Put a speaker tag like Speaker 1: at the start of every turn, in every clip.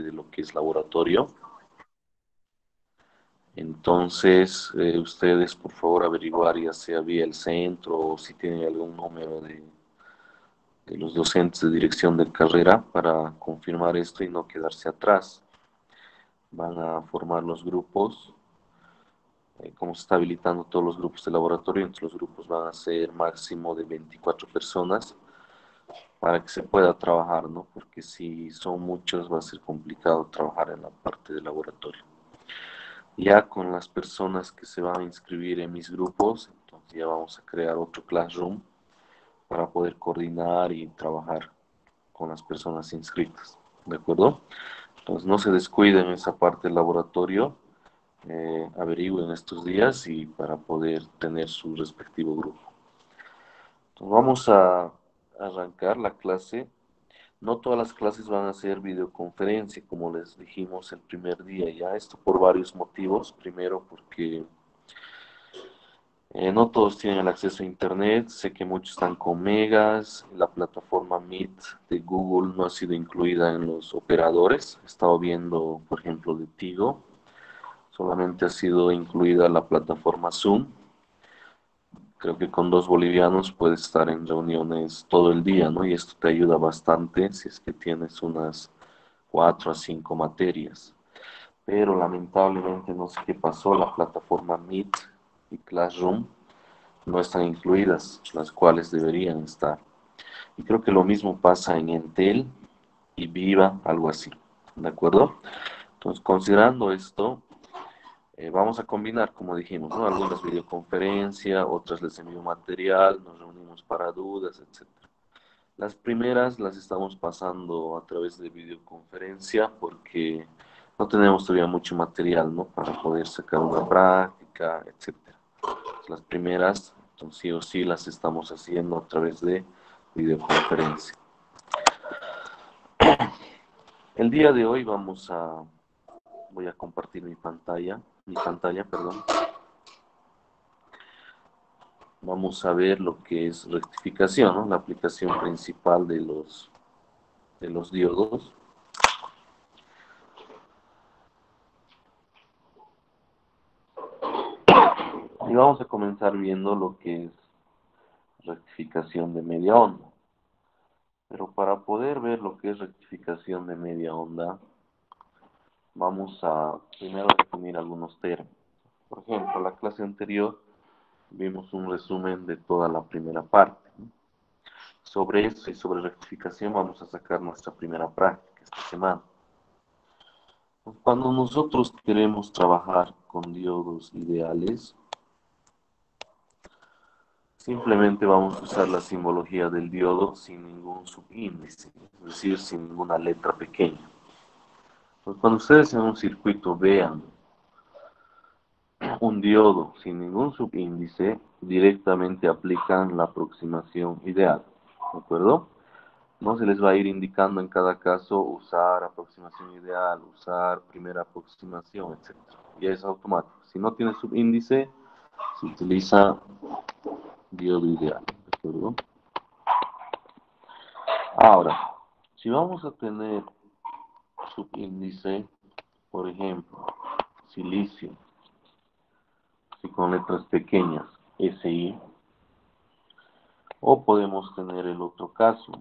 Speaker 1: de lo que es laboratorio. Entonces, ustedes por favor averiguar ya sea vía el centro o si tienen algún número de los docentes de dirección de carrera para confirmar esto y no quedarse atrás. Van a formar los grupos, como se está habilitando todos los grupos de laboratorio, entonces los grupos van a ser máximo de 24 personas para que se pueda trabajar, ¿no? Porque si son muchos va a ser complicado trabajar en la parte de laboratorio. Ya con las personas que se van a inscribir en mis grupos, entonces ya vamos a crear otro classroom para poder coordinar y trabajar con las personas inscritas, ¿de acuerdo? Entonces no se descuiden esa parte del laboratorio, averigüen estos días y para poder tener su respectivo grupo. Entonces vamos a arrancar la clase. No todas las clases van a ser videoconferencia, como les dijimos el primer día, ya esto por varios motivos. Primero, porque no todos tienen el acceso a Internet, sé que muchos están con megas, la plataforma Meet de Google no ha sido incluida en los operadores. He estado viendo, por ejemplo, de Tigo, solamente ha sido incluida la plataforma Zoom. Creo que con 2 bolivianos puedes estar en reuniones todo el día, ¿no? Y esto te ayuda bastante si es que tienes unas 4 a 5 materias. Pero lamentablemente no sé qué pasó, la plataforma Meet y Classroom no están incluidas, las cuales deberían estar. Y creo que lo mismo pasa en Entel y Viva, algo así. ¿De acuerdo? Entonces, considerando esto, vamos a combinar, como dijimos, ¿no? Algunas videoconferencias, otras les envío material, nos reunimos para dudas, etcétera. Las primeras las estamos pasando a través de videoconferencia porque no tenemos todavía mucho material, ¿no? Para poder sacar una práctica, etcétera. Las primeras, entonces sí o sí, las estamos haciendo a través de videoconferencia. El día de hoy voy a compartir mi pantalla, perdón. Vamos a ver lo que es rectificación, ¿no? La aplicación principal de los diodos. Y vamos a comenzar viendo lo que es rectificación de media onda. Pero para poder ver lo que es rectificación de media onda, vamos a primero definir algunos términos. Por ejemplo, la clase anterior vimos un resumen de toda la primera parte, ¿no? Sobre eso y sobre rectificación vamos a sacar nuestra primera práctica esta semana. Cuando nosotros queremos trabajar con diodos ideales, simplemente vamos a usar la simbología del diodo sin ningún subíndice, es decir, sin ninguna letra pequeña. Pues cuando ustedes en un circuito vean un diodo sin ningún subíndice, directamente aplican la aproximación ideal, ¿de acuerdo? No se les va a ir indicando en cada caso usar aproximación ideal, usar primera aproximación, etc. Ya es automático. Si no tiene subíndice, se utiliza diodo ideal, ¿de acuerdo? Ahora, si vamos a tener subíndice, por ejemplo, silicio, si con letras pequeñas, SI, o podemos tener el otro caso,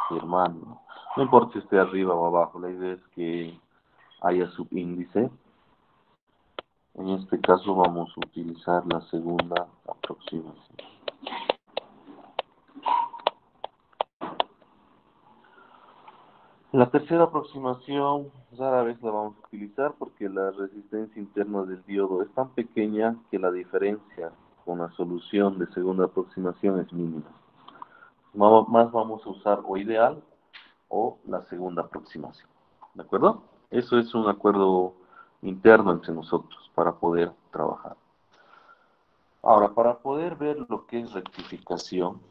Speaker 1: germanio. No importa si esté arriba o abajo, la idea es que haya subíndice. En este caso vamos a utilizar la segunda aproximación. La tercera aproximación rara vez la vamos a utilizar porque la resistencia interna del diodo es tan pequeña que la diferencia con la solución de segunda aproximación es mínima. Más vamos a usar o ideal o la segunda aproximación. ¿De acuerdo? Eso es un acuerdo interno entre nosotros para poder trabajar. Ahora, para poder ver lo que es rectificación,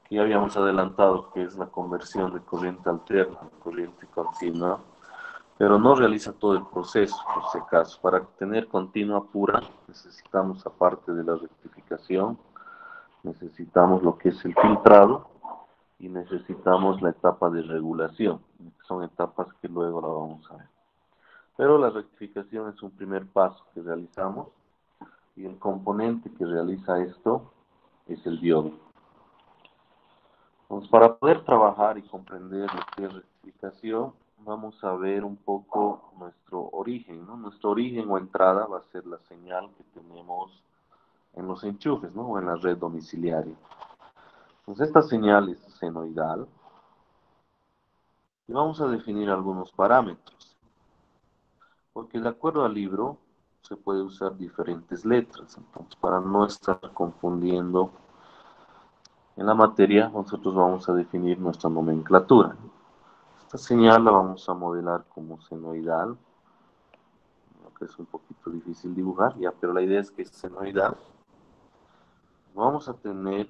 Speaker 1: que ya habíamos adelantado que es la conversión de corriente alterna a corriente continua, pero no realiza todo el proceso, por si acaso. Para tener continua pura necesitamos, aparte de la rectificación, necesitamos lo que es el filtrado y necesitamos la etapa de regulación. Son etapas que luego la vamos a ver. Pero la rectificación es un primer paso que realizamos y el componente que realiza esto es el diodo. Entonces, para poder trabajar y comprender lo que es rectificación, vamos a ver un poco nuestro origen, ¿no? Nuestro origen o entrada va a ser la señal que tenemos en los enchufes, ¿no? O en la red domiciliaria. Entonces, esta señal es senoidal y vamos a definir algunos parámetros, porque de acuerdo al libro se puede usar diferentes letras. Entonces, para no estar confundiendo en la materia, nosotros vamos a definir nuestra nomenclatura. Esta señal la vamos a modelar como senoidal, que es un poquito difícil dibujar, ya, pero la idea es que es senoidal. Vamos a tener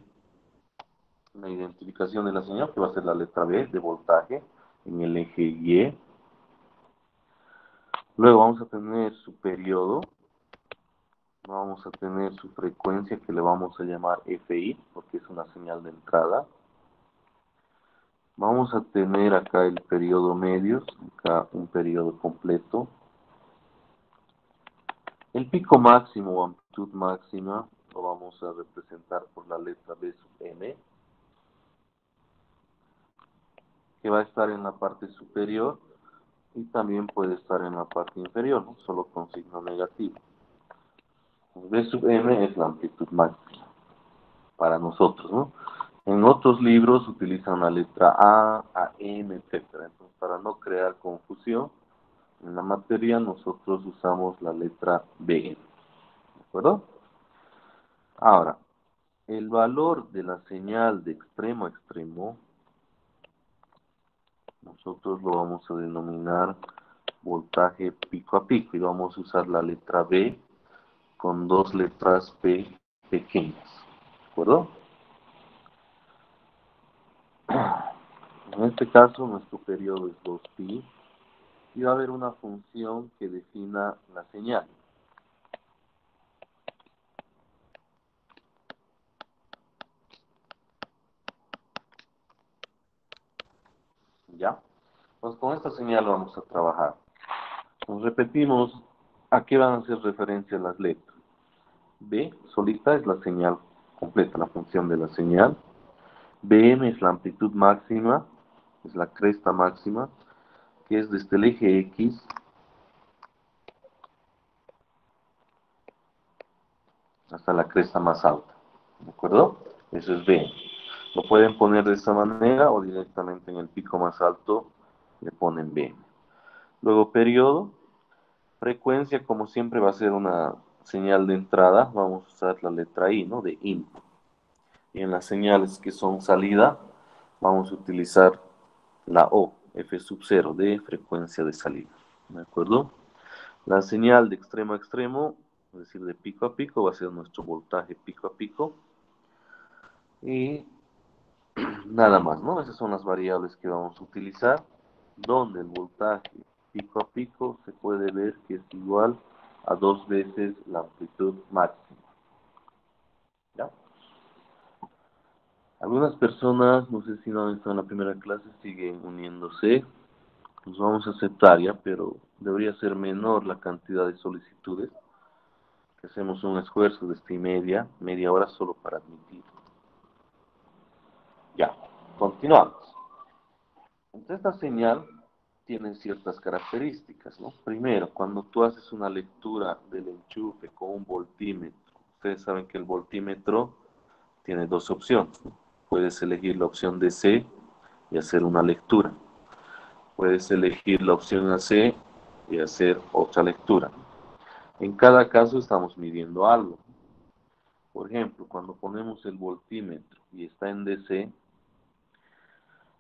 Speaker 1: una identificación de la señal, que va a ser la letra B de voltaje en el eje Y. Luego vamos a tener su periodo, vamos a tener su frecuencia, que le vamos a llamar FI, porque es una señal de entrada. Vamos a tener acá el periodo medios, acá un periodo completo. El pico máximo o amplitud máxima lo vamos a representar por la letra B sub M, que va a estar en la parte superior y también puede estar en la parte inferior, ¿no? Solo con signo negativo. B sub M es la amplitud máxima para nosotros, ¿no? En otros libros utilizan la letra A, AM, etcétera. Entonces, para no crear confusión, en la materia nosotros usamos la letra BM, ¿de acuerdo? Ahora, el valor de la señal de extremo a extremo, nosotros lo vamos a denominar voltaje pico a pico y vamos a usar la letra B con dos letras P pequeñas, ¿de acuerdo? En este caso nuestro periodo es 2pi y va a haber una función que defina la señal. ¿Ya? Pues con esta señal vamos a trabajar. Nos repetimos a qué van a hacer referencia las letras. B solita es la señal completa, la función de la señal. Bm es la amplitud máxima, es la cresta máxima, que es desde el eje X hasta la cresta más alta. ¿De acuerdo? Eso es Bm. Lo pueden poner de esta manera o directamente en el pico más alto le ponen Bm. Luego periodo, frecuencia como siempre va a ser una señal de entrada, vamos a usar la letra I, ¿no? De input. Y en las señales que son salida, vamos a utilizar la O, F sub 0, de frecuencia de salida. ¿De acuerdo? La señal de extremo a extremo, es decir, de pico a pico, va a ser nuestro voltaje pico a pico. Y nada más, ¿no? Esas son las variables que vamos a utilizar, donde el voltaje pico a pico se puede ver que es igual a 2 veces la amplitud máxima. ¿Ya? Algunas personas, no sé si no han estado en la primera clase, siguen uniéndose. Nos vamos a aceptar ya, pero debería ser menor la cantidad de solicitudes. Que hacemos un esfuerzo de esta media hora solo para admitir. Ya, continuamos. Entonces, esta señal tiene ciertas características, ¿no? Primero, cuando tú haces una lectura del enchufe con un voltímetro, ustedes saben que el voltímetro tiene dos opciones, ¿no? Puedes elegir la opción DC y hacer una lectura. Puedes elegir la opción AC y hacer otra lectura. En cada caso estamos midiendo algo. Por ejemplo, cuando ponemos el voltímetro y está en DC,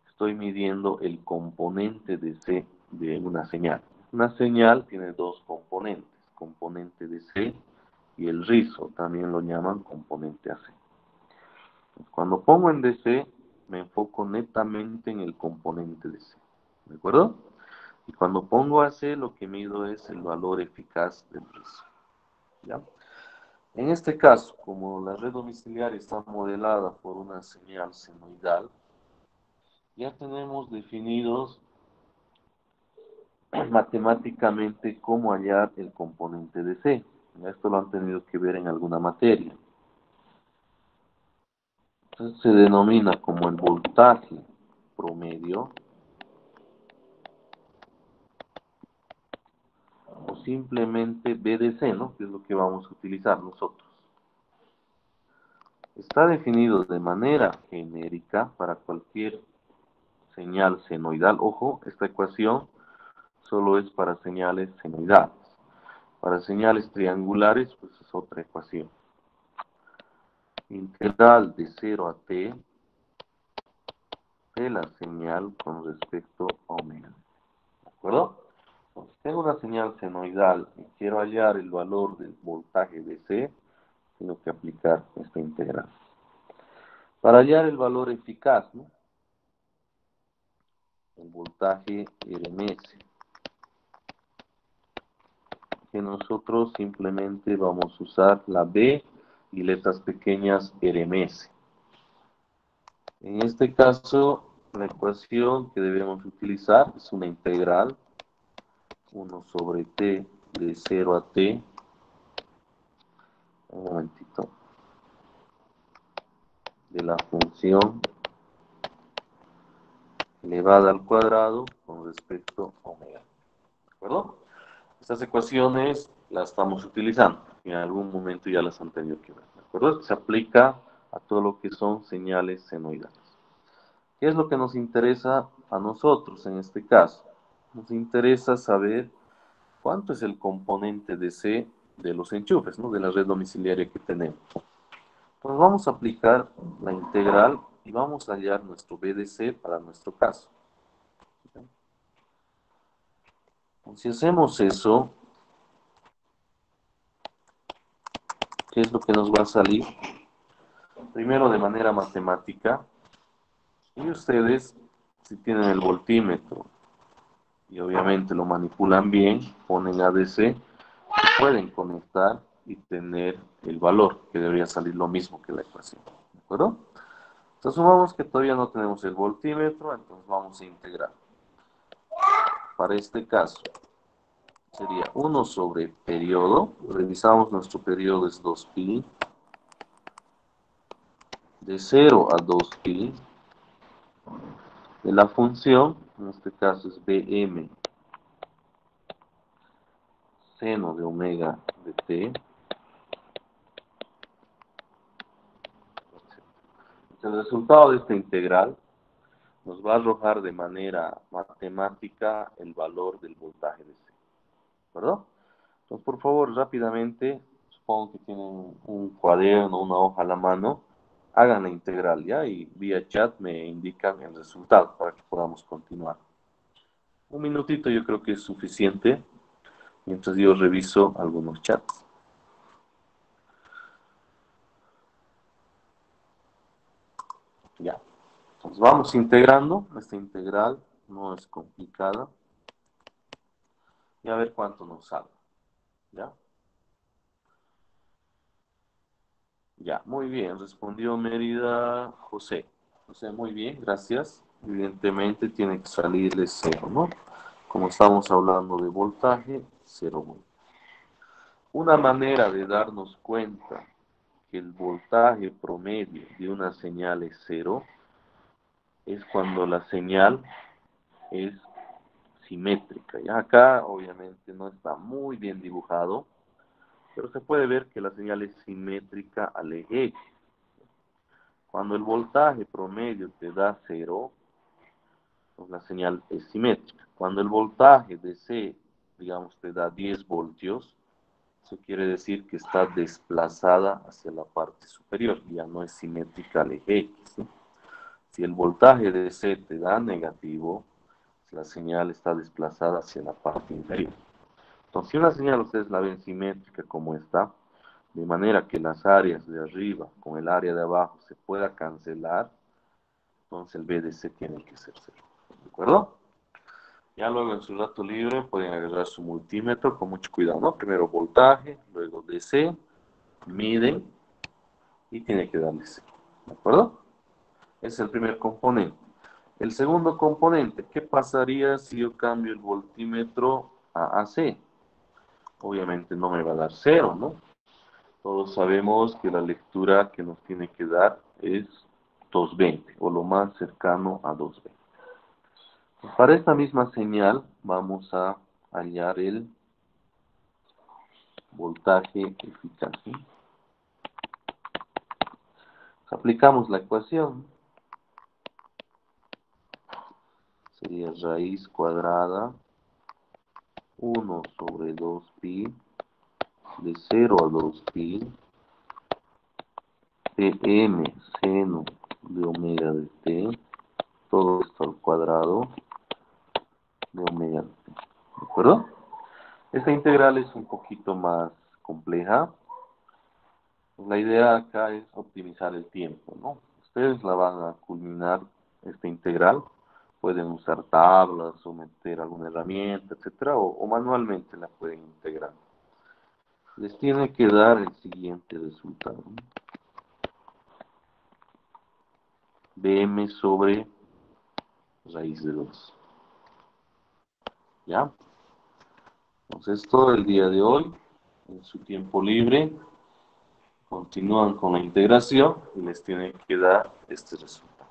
Speaker 1: estoy midiendo el componente DC de una señal. Una señal tiene dos componentes, componente DC y el rizo, también lo llaman componente AC. Cuando pongo en DC, me enfoco netamente en el componente DC. ¿De acuerdo? Y cuando pongo AC, lo que mido es el valor eficaz del riesgo. ¿Ya? En este caso, como la red domiciliaria está modelada por una señal senoidal, ya tenemos definidos matemáticamente cómo hallar el componente de C. Esto lo han tenido que ver en alguna materia. Entonces se denomina como el voltaje promedio o simplemente BDC, ¿no? Que es lo que vamos a utilizar nosotros. Está definido de manera genérica para cualquier señal senoidal. Ojo, esta ecuación solo es para señales senoidales. Para señales triangulares, pues es otra ecuación. Integral de 0 a t de la señal con respecto a omega. ¿De acuerdo? Entonces, tengo una señal senoidal y quiero hallar el valor del voltaje de C, tengo que aplicar esta integral. Para hallar el valor eficaz, ¿no? El voltaje RMS, que nosotros simplemente vamos a usar la B y letras pequeñas RMS. En este caso, la ecuación que debemos utilizar es una integral 1 sobre t de 0 a t, un momentito, de la función elevada al cuadrado con respecto a omega. ¿De acuerdo? Estas ecuaciones las estamos utilizando. En algún momento ya las han tenido que ver. ¿De acuerdo? Esto se aplica a todo lo que son señales senoidales. ¿Qué es lo que nos interesa a nosotros en este caso? Nos interesa saber cuánto es el componente de C de los enchufes, ¿no? De la red domiciliaria que tenemos. Pues vamos a aplicar la integral y vamos a hallar nuestro BDC para nuestro caso. Si hacemos eso, ¿qué es lo que nos va a salir? Primero de manera matemática, y ustedes, si tienen el voltímetro y obviamente lo manipulan bien, ponen ADC, pueden conectar y tener el valor, que debería salir lo mismo que la ecuación. ¿De acuerdo? Entonces sumamos que todavía no tenemos el voltímetro, entonces vamos a integrar. Para este caso, sería 1 sobre periodo. Revisamos, nuestro periodo es 2pi. De 0 a 2pi. De la función, en este caso es Bm seno de omega de t. El resultado de esta integral nos va a arrojar de manera matemática el valor del voltaje de C. ¿De acuerdo? Entonces, por favor, rápidamente, supongo que tienen un cuaderno, una hoja a la mano, hagan la integral ya y vía chat me indican el resultado para que podamos continuar. Un minutito yo creo que es suficiente mientras yo reviso algunos chats. Ya. Entonces vamos integrando. Esta integral no es complicada. Y a ver cuánto nos sale. ¿Ya? Ya, muy bien. Respondió Mérida José. José, muy bien, gracias. Evidentemente tiene que salirle cero, ¿no? Como estamos hablando de voltaje, 0 voltios. Una manera de darnos cuenta que el voltaje promedio de una señal es cero es cuando la señal es simétrica. Ya acá obviamente no está muy bien dibujado, pero se puede ver que la señal es simétrica al eje X. Cuando el voltaje promedio te da cero, pues la señal es simétrica. Cuando el voltaje de C, digamos, te da 10 voltios, eso quiere decir que está desplazada hacia la parte superior, ya no es simétrica al eje X, ¿sí? Si el voltaje de C te da negativo, la señal está desplazada hacia la parte inferior. Entonces, si una señal ustedes la ven simétrica como está, de manera que las áreas de arriba con el área de abajo se pueda cancelar, entonces el BDC tiene que ser cero. ¿De acuerdo? Ya luego en su rato libre pueden agarrar su multímetro con mucho cuidado, ¿no? Primero voltaje, luego DC, miden y tiene que darle C. ¿De acuerdo? Ese es el primer componente. El segundo componente, ¿qué pasaría si yo cambio el voltímetro a AC? Obviamente no me va a dar cero, ¿no? Todos sabemos que la lectura que nos tiene que dar es 220 o lo más cercano a 220. Para esta misma señal vamos a hallar el voltaje eficaz, ¿sí? Aplicamos la ecuación, sería raíz cuadrada 1/2pi de 0 a 2pi Tm seno de omega de t, todo esto al cuadrado de omega de t. ¿De acuerdo? Esta integral es un poquito más compleja. La idea acá es optimizar el tiempo, ¿no? Ustedes la van a culminar esta integral. Pueden usar tablas o meter alguna herramienta, etcétera, o manualmente la pueden integrar. Les tiene que dar el siguiente resultado, ¿no? Bm sobre raíz de 2. ¿Ya? Entonces, todo el día de hoy, en su tiempo libre, continúan con la integración y les tiene que dar este resultado.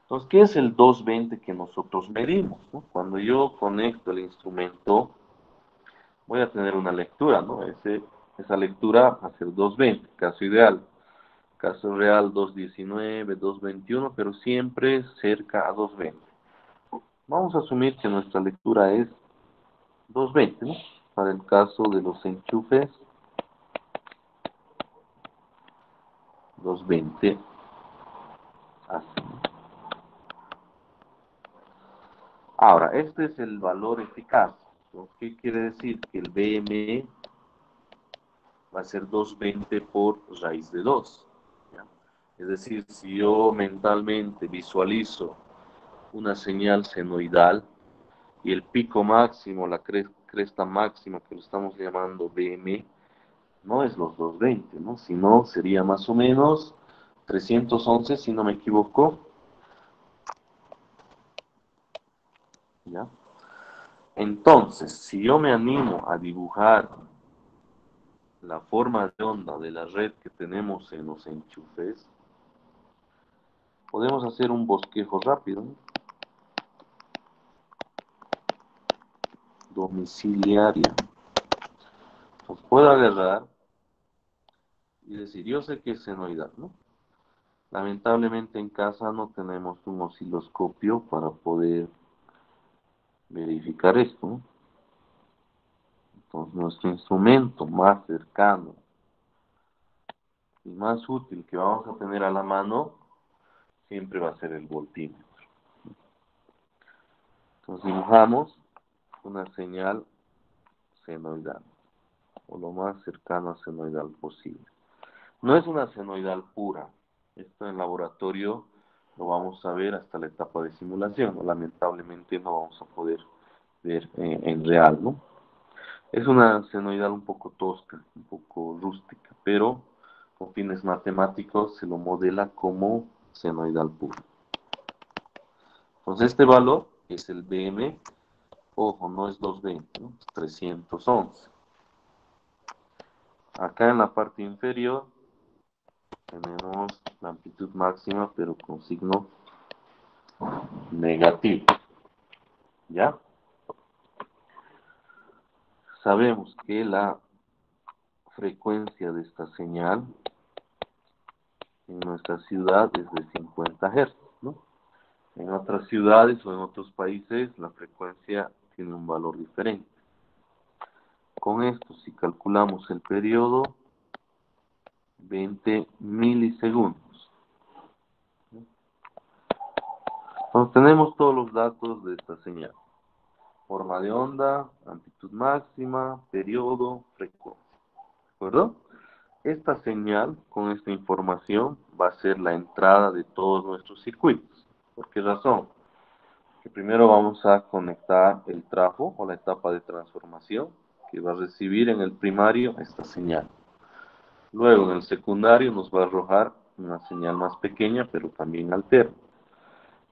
Speaker 1: Entonces, ¿qué es el 220 que nosotros medimos, ¿no? Cuando yo conecto el instrumento, voy a tener una lectura, ¿no? Esa lectura va a ser 220, caso ideal. Caso real 219, 221, pero siempre cerca a 220. Vamos a asumir que nuestra lectura es 220, ¿no? Para el caso de los enchufes, 220 así. Ahora, este es el valor eficaz. ¿Qué quiere decir? Que el BM va a ser 220 por raíz de 2. ¿Ya? Es decir, si yo mentalmente visualizo una señal senoidal y el pico máximo, la cresta máxima que lo estamos llamando BM, no es los 220, ¿no? Sino sería más o menos 311, si no me equivoco. ¿Ya? Entonces, si yo me animo a dibujar la forma de onda de la red que tenemos en los enchufes, podemos hacer un bosquejo rápido, ¿no? Domiciliaria. Entonces puedo agarrar y decir, yo sé que es senoidal, ¿no? Lamentablemente en casa no tenemos un osciloscopio para poder verificar esto, ¿no? Entonces nuestro instrumento más cercano y más útil que vamos a tener a la mano siempre va a ser el voltímetro. Entonces dibujamos una señal senoidal, o lo más cercano a senoidal posible. No es una senoidal pura. Esto en laboratorio lo vamos a ver hasta la etapa de simulación. Lamentablemente no vamos a poder ver en real, ¿no? Es una senoidal un poco tosca, un poco rústica, pero con fines matemáticos se lo modela como senoidal pura. Entonces este valor es el BM, ojo, no es 220, ¿no? Es 311. Acá en la parte inferior tenemos la amplitud máxima, pero con signo negativo. ¿Ya? Sabemos que la frecuencia de esta señal en nuestra ciudad es de 50 Hz, ¿no? En otras ciudades o en otros países la frecuencia tiene un valor diferente. Con esto, si calculamos el periodo, 20 milisegundos. Entonces tenemos todos los datos de esta señal. Forma de onda, amplitud máxima, periodo, frecuencia. ¿De acuerdo? Esta señal, con esta información, va a ser la entrada de todos nuestros circuitos. ¿Por qué razón? Que primero vamos a conectar el trafo o la etapa de transformación que va a recibir en el primario esta señal. Luego en el secundario nos va a arrojar una señal más pequeña, pero también alterna.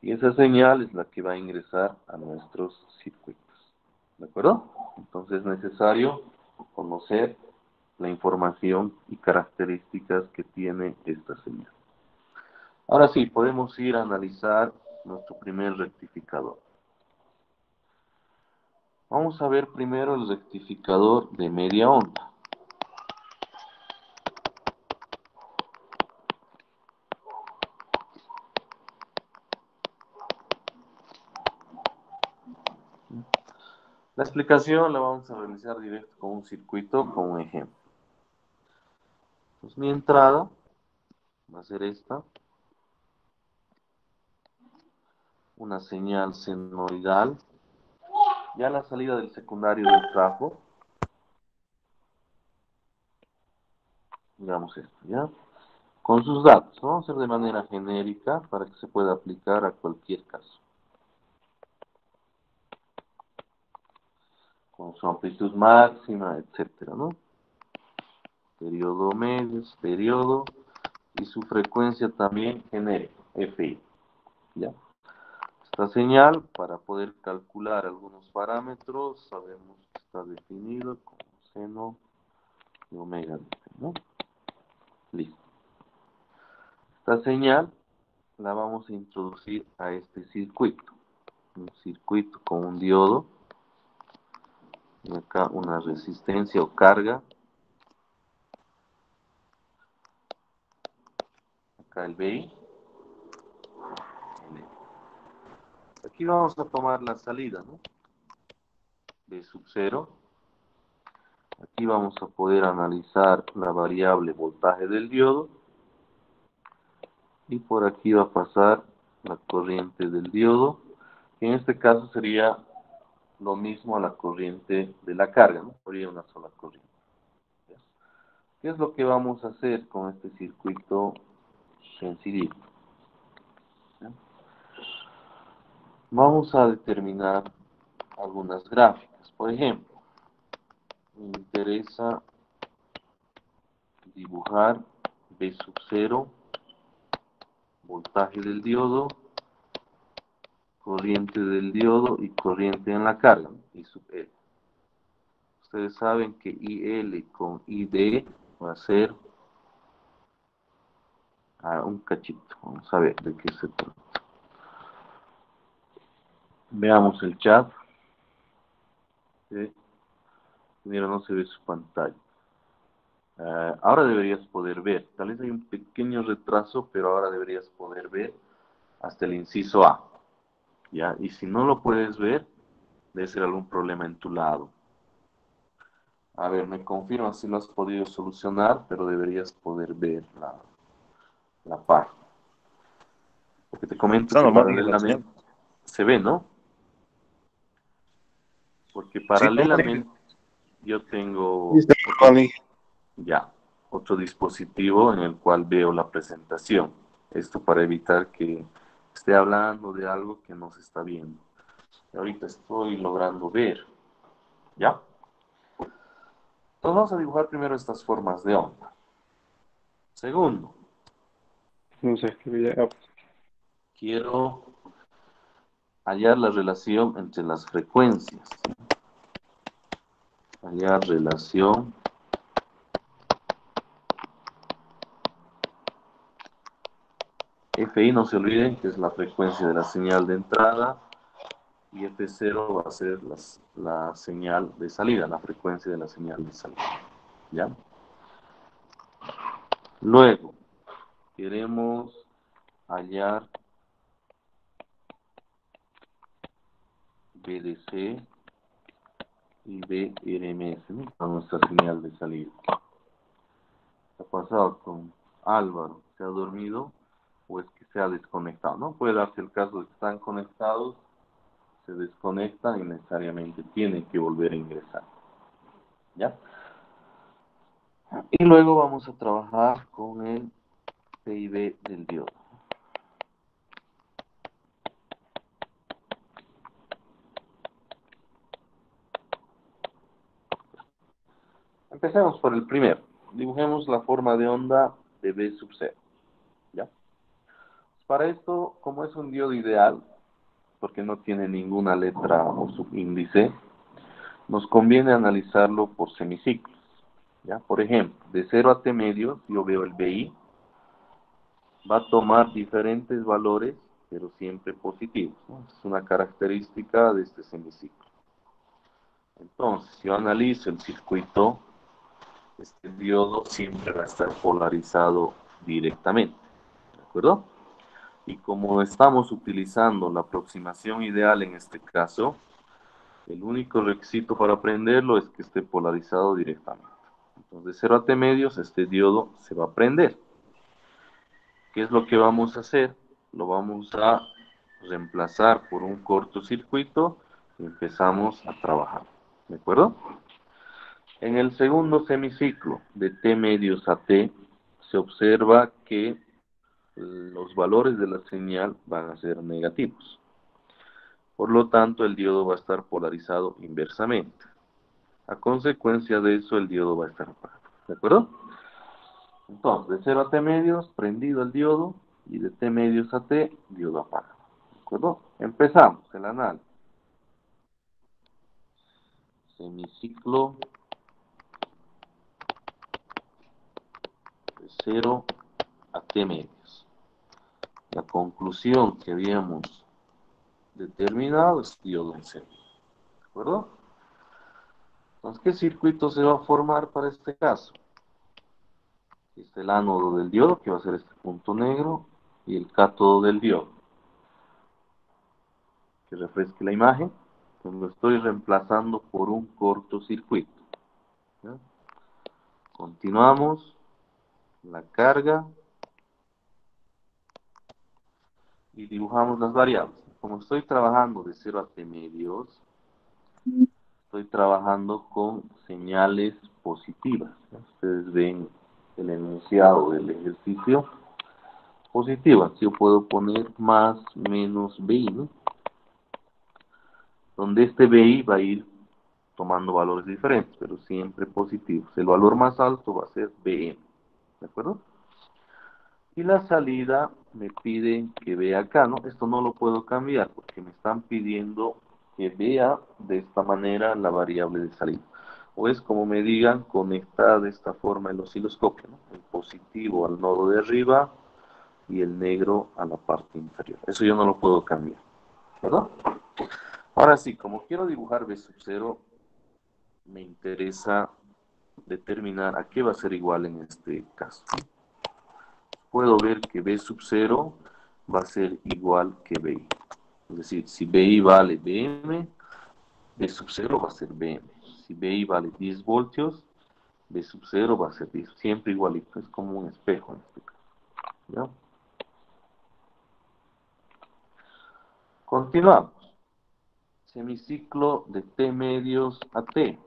Speaker 1: Y esa señal es la que va a ingresar a nuestros circuitos. ¿De acuerdo? Entonces es necesario conocer la información y características que tiene esta señal. Ahora sí, podemos ir a analizar nuestro primer rectificador. Vamos a ver primero el rectificador de media onda. La explicación la vamos a realizar directo con un circuito, con un ejemplo. Pues mi entrada va a ser esta, una señal senoidal. Ya la salida del secundario del trafo, digamos esto, ¿ya? Con sus datos, lo vamos a hacer de manera genérica para que se pueda aplicar a cualquier caso. Con su amplitud máxima, etcétera, ¿no? Periodo medio, periodo, y su frecuencia también genérica, FI, ¿ya? Esta señal, para poder calcular algunos parámetros, sabemos que está definido como seno de omega, ¿no? Listo. Esta señal la vamos a introducir a este circuito. Un circuito con un diodo. Y acá una resistencia o carga. Acá el BI. Aquí vamos a tomar la salida, ¿no? B sub 0. Aquí vamos a poder analizar la variable voltaje del diodo. Y por aquí va a pasar la corriente del diodo. En este caso sería lo mismo a la corriente de la carga, ¿no? Sería una sola corriente. ¿Qué es lo que vamos a hacer con este circuito sencillito? Vamos a determinar algunas gráficas. Por ejemplo, me interesa dibujar B sub 0, voltaje del diodo, corriente del diodo y corriente en la carga, I sub L. Ustedes saben que IL con ID va a ser un cachito. Vamos a ver de qué se trata. Veamos el chat. Primero no se ve su pantalla. Ahora deberías poder ver. Tal vez hay un pequeño retraso, pero ahora deberías poder ver hasta el inciso A. ¿Ya? Y si no lo puedes ver, debe ser algún problema en tu lado. A ver, me confirma si lo has podido solucionar, pero deberías poder ver la parte. Porque te comento
Speaker 2: Está
Speaker 1: que
Speaker 2: normal, Miguel, la señal.
Speaker 1: paralelamente se ve, ¿no? Porque
Speaker 2: Sí, normal, Miguel.
Speaker 1: paralelamente yo
Speaker 2: Sí,
Speaker 1: tengo
Speaker 2: está normal, Miguel.
Speaker 1: ya otro dispositivo en el cual veo la presentación. Esto para evitar que esté hablando de algo que no se está viendo. Y ahorita estoy logrando ver, ¿ya? Entonces vamos a dibujar primero estas formas de onda. Segundo,
Speaker 2: No sé, escribí ya.
Speaker 1: quiero hallar la relación entre las frecuencias. Hallar relación FI, no se olviden que es la frecuencia de la señal de entrada y F0 va a ser la señal de salida, la frecuencia de la señal de salida. ¿Ya? Luego, queremos hallar BDC y BRMS, ¿no? A nuestra señal de salida. ¿Qué ha pasado con Álvaro? ¿Se ha dormido o es que se ha desconectado? ¿No? Puede darse el caso de que están conectados, se desconectan y necesariamente tienen que volver a ingresar. ¿Ya? Y luego vamos a trabajar con el PIB del diodo. Empecemos por el primero. Dibujemos la forma de onda de B sub 0. ¿Ya? Para esto, como es un diodo ideal, porque no tiene ninguna letra o subíndice, nos conviene analizarlo por semiciclos. ¿Ya? Por ejemplo, de 0 a t medios, yo veo el BI, va a tomar diferentes valores, pero siempre positivos, ¿no? Es una característica de este semiciclo. Entonces, si yo analizo el circuito, este diodo siempre va a estar polarizado directamente, ¿de acuerdo? Y como estamos utilizando la aproximación ideal en este caso, el único requisito para prenderlo es que esté polarizado directamente. Entonces, de 0 a t medios, este diodo se va a prender. ¿Qué es lo que vamos a hacer? Lo vamos a reemplazar por un cortocircuito y empezamos a trabajar. ¿De acuerdo? En el segundo semiciclo de t medios a t, se observa que los valores de la señal van a ser negativos. Por lo tanto, el diodo va a estar polarizado inversamente. A consecuencia de eso, el diodo va a estar apagado. ¿De acuerdo? Entonces, de 0 a t medios, prendido el diodo, y de t medios a t, diodo apagado. ¿De acuerdo? Empezamos el análisis. Semiciclo de 0 a t medios. La conclusión que habíamos determinado es diodo en serie. ¿De acuerdo? Entonces, ¿qué circuito se va a formar para este caso? Este es el ánodo del diodo, que va a ser este punto negro, y el cátodo del diodo. Que refresque la imagen. Entonces, lo estoy reemplazando por un cortocircuito. ¿Ya? Continuamos. La carga. Y dibujamos las variables. Como estoy trabajando de 0 a t medios, estoy trabajando con señales positivas. Ustedes ven el enunciado del ejercicio positiva. Yo puedo poner más, menos BI, ¿no? Donde este BI va a ir tomando valores diferentes, pero siempre positivos. El valor más alto va a ser BM, ¿de acuerdo? Y la salida me piden que vea acá, ¿no? Esto no lo puedo cambiar porque me están pidiendo que vea de esta manera la variable de salida. O es como me digan, conectar de esta forma el osciloscopio, ¿no? El positivo al nodo de arriba y el negro a la parte inferior. Eso yo no lo puedo cambiar, ¿verdad? Ahora sí, como quiero dibujar B sub 0, me interesa determinar a qué va a ser igual en este caso. Puedo ver que B sub 0 va a ser igual que BI. Es decir, si BI vale BM, B sub 0 va a ser BM. Si BI vale 10 voltios, B sub 0 va a ser 10. Siempre igualito, es como un espejo en este caso. ¿Ya? Continuamos. Semiciclo de T medios a T.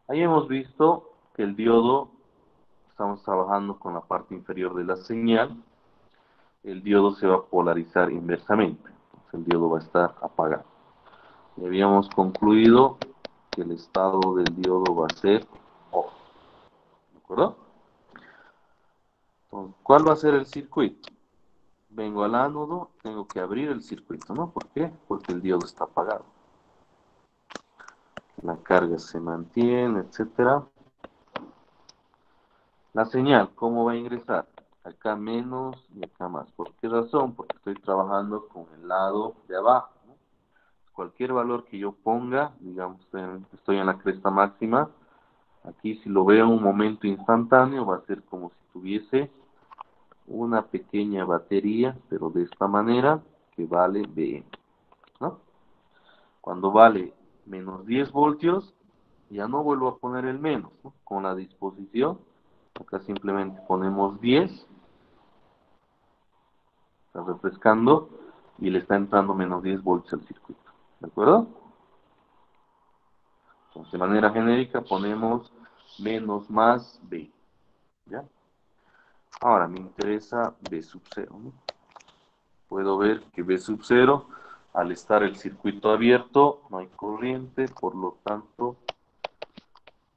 Speaker 1: Ahí hemos visto que el diodo, estamos trabajando con la parte inferior de la señal, el diodo se va a polarizar inversamente. Entonces el diodo va a estar apagado. Y habíamos concluido que el estado del diodo va a ser off. ¿De acuerdo? Entonces, ¿cuál va a ser el circuito? Vengo al ánodo, tengo que abrir el circuito, ¿no? ¿Por qué? Porque el diodo está apagado. La carga se mantiene, etcétera. La señal, ¿cómo va a ingresar? Acá menos y acá más. ¿Por qué razón? Porque estoy trabajando con el lado de abajo, ¿no? Cualquier valor que yo ponga, digamos, estoy en la cresta máxima, aquí si lo veo en un momento instantáneo va a ser como si tuviese una pequeña batería, pero de esta manera, que vale BM, ¿no? Cuando vale menos 10 voltios, ya no vuelvo a poner el menos, ¿no? Con la disposición, acá simplemente ponemos 10, está refrescando, y le está entrando menos 10 voltios al circuito, ¿de acuerdo? Entonces, de manera genérica ponemos menos más B, ¿ya? Ahora me interesa B sub 0, ¿no? Puedo ver que B sub 0 al estar el circuito abierto, no hay corriente, por lo tanto,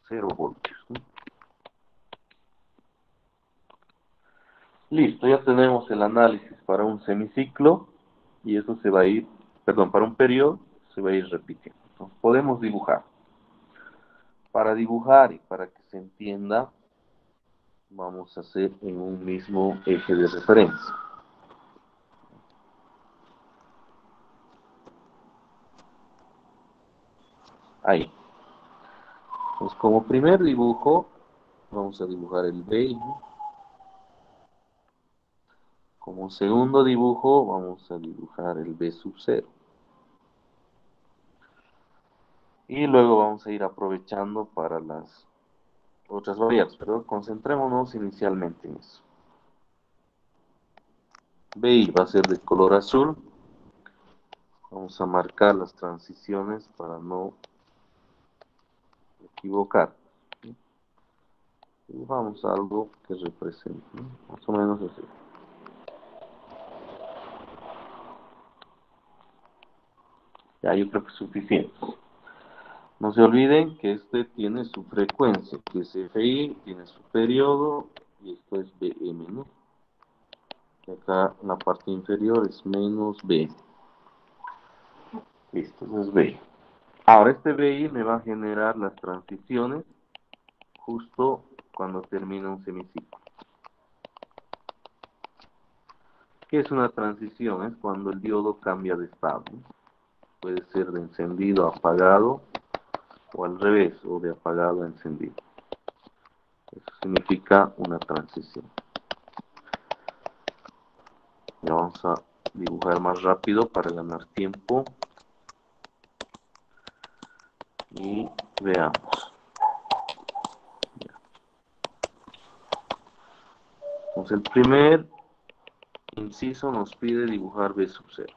Speaker 1: 0 voltios, ¿no? Listo, ya tenemos el análisis para un semiciclo y eso se va a ir, perdón, para un periodo se va a ir repitiendo. Entonces, podemos dibujar. Para dibujar y para que se entienda, vamos a hacer en un mismo eje de referencia. Ahí. Entonces, como primer dibujo, vamos a dibujar el B. Como segundo dibujo, vamos a dibujar el B sub 0. Y luego vamos a ir aprovechando para las otras variables, pero concentrémonos inicialmente en eso. BI va a ser de color azul. Vamos a marcar las transiciones para no equivocar. Y vamos a algo que represente, ¿no? Más o menos así. Ya, yo creo que es suficiente. No se olviden que este tiene su frecuencia, que es FI, tiene su periodo, y esto es BM, ¿no? Y acá la parte inferior es menos B. Listo, eso es BI. Ahora este BI me va a generar las transiciones justo cuando termina un semiciclo. ¿Qué es una transición? Es cuando el diodo cambia de estado, ¿no? Puede ser de encendido a apagado, o al revés, o de apagado a encendido. Eso significa una transición. Ya vamos a dibujar más rápido para ganar tiempo. Y veamos. Entonces el primer inciso nos pide dibujar B sub 0.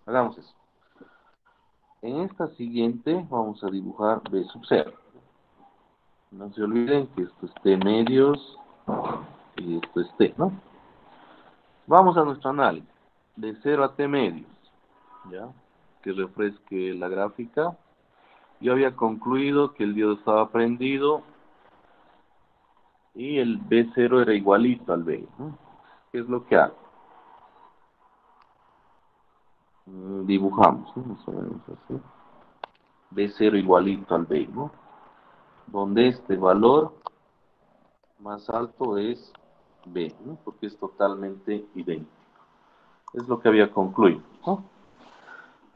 Speaker 1: Hagamos eso. En esta siguiente vamos a dibujar B sub 0. No se olviden que esto es T medios y esto es T, ¿no? Vamos a nuestro análisis. De 0 a T medios. ¿Ya? Que refresque la gráfica. Yo había concluido que el diodo estaba prendido y el B0 era igualito al B, ¿no? ¿Qué es lo que hago? Dibujamos, ¿no? Más o menos así. B0 igualito al B, ¿no? Donde este valor más alto es B, ¿no? Porque es totalmente idéntico. Es lo que había concluido, ¿no?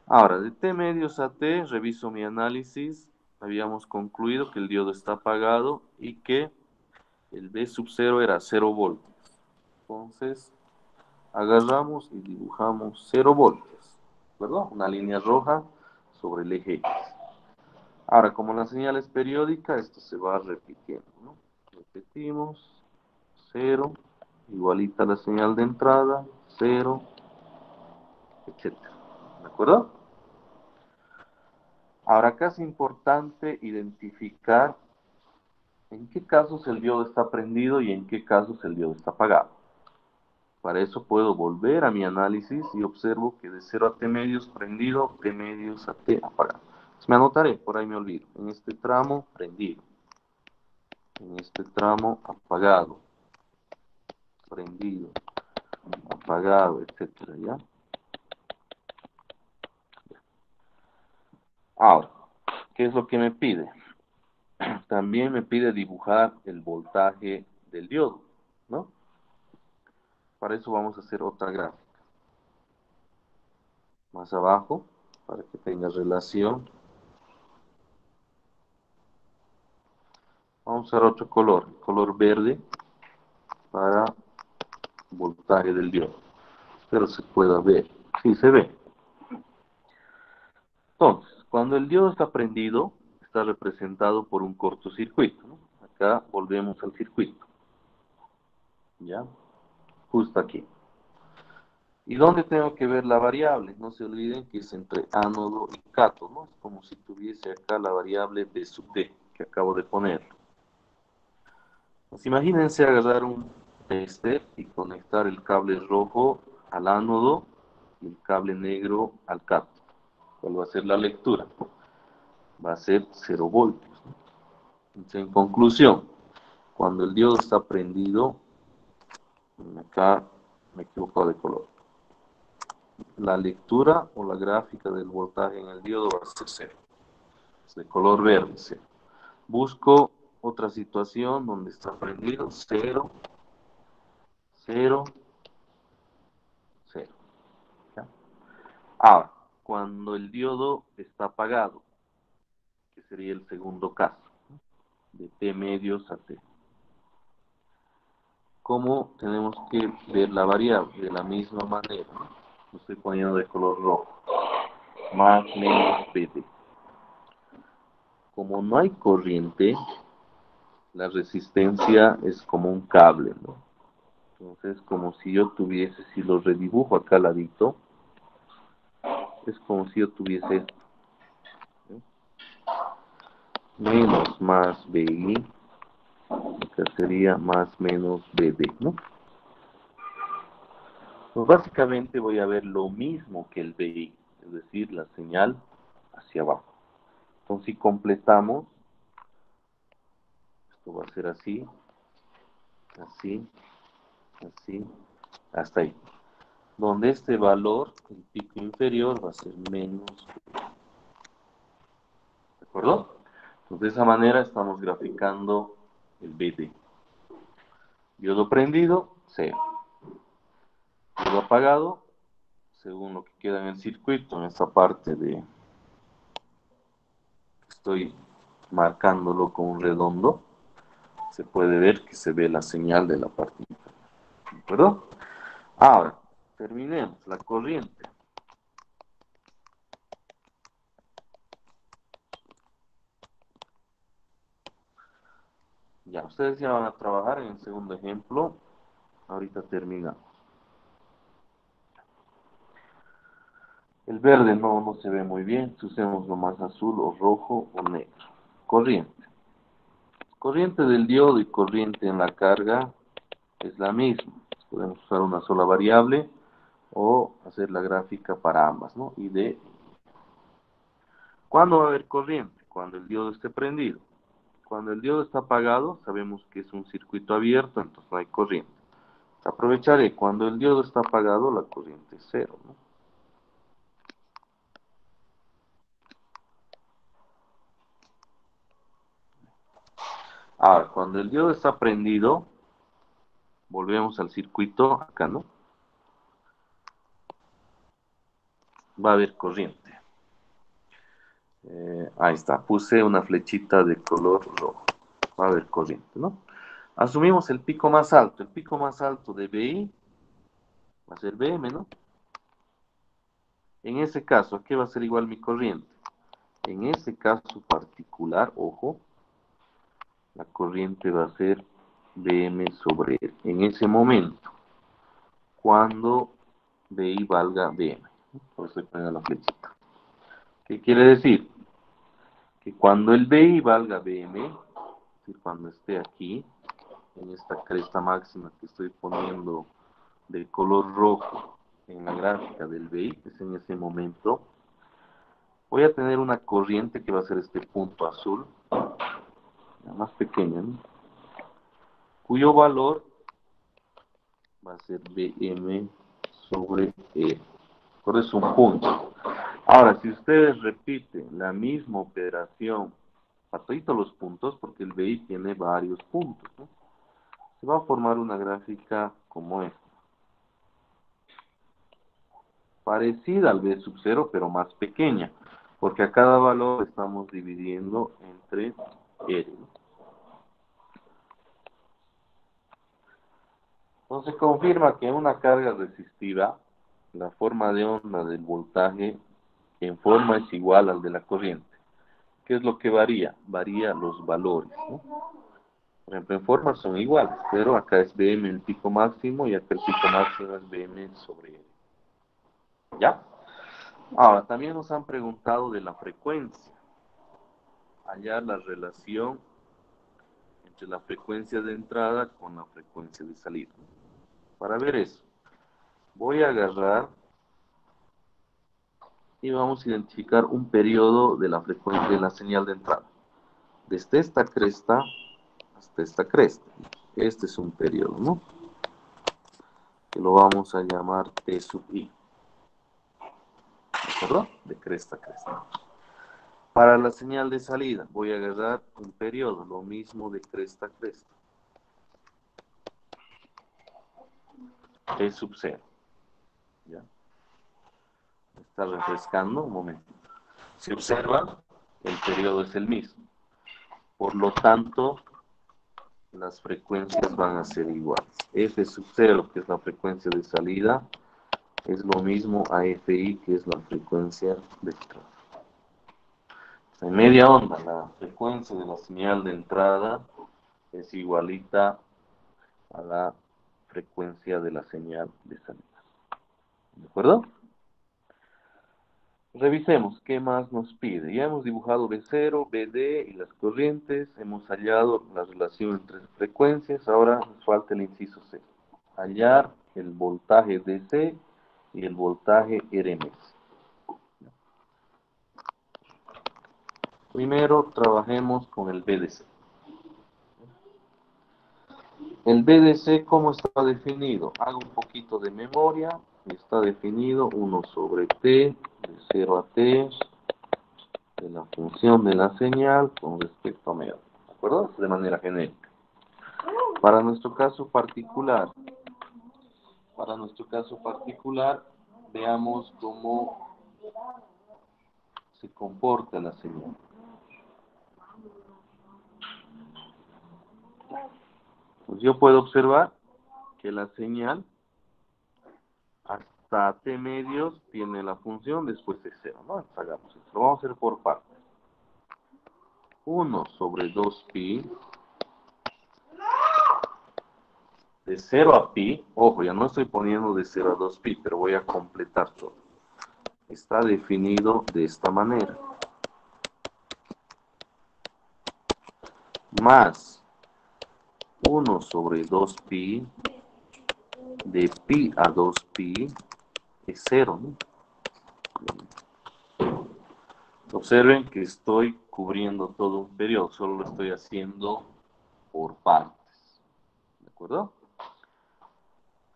Speaker 1: Ahora, de T medios a T, reviso mi análisis. Habíamos concluido que el diodo está apagado y que el B sub 0 era 0 voltios. Entonces, agarramos y dibujamos 0 voltios, ¿verdad? Una línea roja sobre el eje X. Ahora, como la señal es periódica, esto se va repitiendo, ¿no? Repetimos, 0, igualita la señal de entrada, 0, etcétera. ¿De acuerdo? Ahora, acá es importante identificar en qué casos el diodo está prendido y en qué casos el diodo está apagado. Para eso puedo volver a mi análisis y observo que de 0 a T medios prendido, T medios a T apagado. Entonces me anotaré, por ahí me olvido. En este tramo, prendido. En este tramo, apagado. Prendido. Apagado, etcétera, ¿ya? Ahora, ¿qué es lo que me pide? También me pide dibujar el voltaje del diodo, ¿no? Para eso vamos a hacer otra gráfica. Más abajo, para que tenga relación. Vamos a usar otro color, color verde, para voltaje del diodo. Espero se pueda ver. Sí, se ve. Entonces, cuando el diodo está prendido, está representado por un cortocircuito, ¿no? Acá volvemos al circuito. ¿Ya? Justo aquí. ¿Y dónde tengo que ver la variable? No se olviden que es entre ánodo y cátodo, ¿no? Es como si tuviese acá la variable B sub D, que acabo de poner. Pues imagínense agarrar un tester y conectar el cable rojo al ánodo y el cable negro al cátodo. ¿Cuál va a ser la lectura? Va a ser 0 voltios. Entonces, en conclusión, cuando el diodo está prendido, acá me he equivocado de color. La lectura o la gráfica del voltaje en el diodo va a ser 0. Es de color verde, 0. Busco otra situación donde está prendido 0, 0, 0. ¿Ya? Ahora, cuando el diodo está apagado, que sería el segundo caso, de T medios a T. ¿Cómo tenemos que ver la variable? De la misma manera, lo estoy poniendo de color rojo, más menos PD. Como no hay corriente, la resistencia es como un cable, ¿no? Entonces, como si yo tuviese, si lo redibujo acá al ladito, es como si yo tuviese esto, ¿sí? Menos más BI, que sería más menos BD, ¿no? Pues básicamente voy a ver lo mismo que el BI, es decir, la señal hacia abajo. Entonces, si completamos, esto va a ser así, así, así, hasta ahí. Donde este valor, el pico inferior, va a ser menos. ¿De acuerdo? Entonces, de esa manera estamos graficando el BD. Diodo prendido, 0. Diodo apagado, según lo que queda en el circuito, en esta parte de... Estoy marcándolo con un redondo. Se puede ver que se ve la señal de la parte inferior. ¿De acuerdo? Ahora, terminemos. La corriente. Ya, ustedes ya van a trabajar en el segundo ejemplo. Ahorita terminamos. El verde no se ve muy bien. Si usemos lo más azul o rojo o negro. Corriente. Corriente del diodo y corriente en la carga es la misma. Podemos usar una sola variable o hacer la gráfica para ambas, ¿no? Y de... ¿Cuándo va a haber corriente? Cuando el diodo esté prendido. Cuando el diodo está apagado, sabemos que es un circuito abierto, entonces no hay corriente. Aprovecharé, cuando el diodo está apagado, la corriente es 0, ¿no? Ahora, cuando el diodo está prendido, volvemos al circuito acá, ¿no? Va a haber corriente. Ahí está, puse una flechita de color rojo. Va a haber corriente, ¿no? Asumimos el pico más alto. El pico más alto de BI va a ser BM, ¿no? En ese caso, ¿a qué va a ser igual mi corriente? En ese caso particular, ojo, la corriente va a ser BM sobre R. En ese momento, cuando BI valga BM. Por eso estoy poniendo la flechita. ¿Qué quiere decir? Que cuando el BI valga BM, es decir, cuando esté aquí, en esta cresta máxima que estoy poniendo de color rojo en la gráfica del BI, es en ese momento, voy a tener una corriente que va a ser este punto azul, más pequeña, ¿no? Cuyo valor va a ser BM sobre E. Por eso un punto. Ahora, si ustedes repiten la misma operación para todos los puntos, porque el BI tiene varios puntos, ¿no? Se va a formar una gráfica como esta. Parecida al B sub 0, pero más pequeña, porque a cada valor estamos dividiendo entre R. Entonces confirma que una carga resistiva, la forma de onda del voltaje en forma es igual al de la corriente. ¿Qué es lo que varía? Varía los valores, ¿no? Por ejemplo, en forma son iguales, pero acá es BM el pico máximo y acá el pico máximo es BM sobre L. ¿Ya? Ahora, también nos han preguntado de la frecuencia. Hallar la relación entre la frecuencia de entrada con la frecuencia de salida. Para ver eso, voy a agarrar y vamos a identificar un periodo de la frecuencia de la señal de entrada. Desde esta cresta hasta esta cresta. Este es un periodo, ¿no? Que lo vamos a llamar T sub I. ¿De acuerdo? De cresta a cresta. Para la señal de salida voy a agarrar un periodo, lo mismo de cresta a cresta. T sub 0. ¿Ya? Me está refrescando un momento. Si observan, el periodo es el mismo. Por lo tanto, las frecuencias van a ser iguales. F sub 0, que es la frecuencia de salida, es lo mismo a FI, que es la frecuencia de entrada. En media onda, la frecuencia de la señal de entrada es igualita a la frecuencia de la señal de salida. ¿De acuerdo? Revisemos qué más nos pide. Ya hemos dibujado B0, BD y las corrientes. Hemos hallado la relación entre frecuencias. Ahora nos falta el inciso C. Hallar el voltaje DC y el voltaje RMS. Primero trabajemos con el BDC. El BDC, ¿cómo está definido? Hago un poquito de memoria. Está definido 1 sobre T, de 0 a T, de la función de la señal con respecto a omega. ¿De acuerdo? De manera genérica. Para nuestro caso particular, veamos cómo se comporta la señal. Pues yo puedo observar que la señal hasta T medios tiene la función después de 0, ¿no? Entonces hagamos esto. Lo vamos a hacer por partes. 1 sobre 2pi de 0 a pi, ojo, ya no estoy poniendo de 0 a 2pi, pero voy a completar todo. Está definido de esta manera. Más 1 sobre 2pi de pi a 2pi es 0, ¿no? Observen que estoy cubriendo todo un periodo, solo lo estoy haciendo por partes. ¿De acuerdo?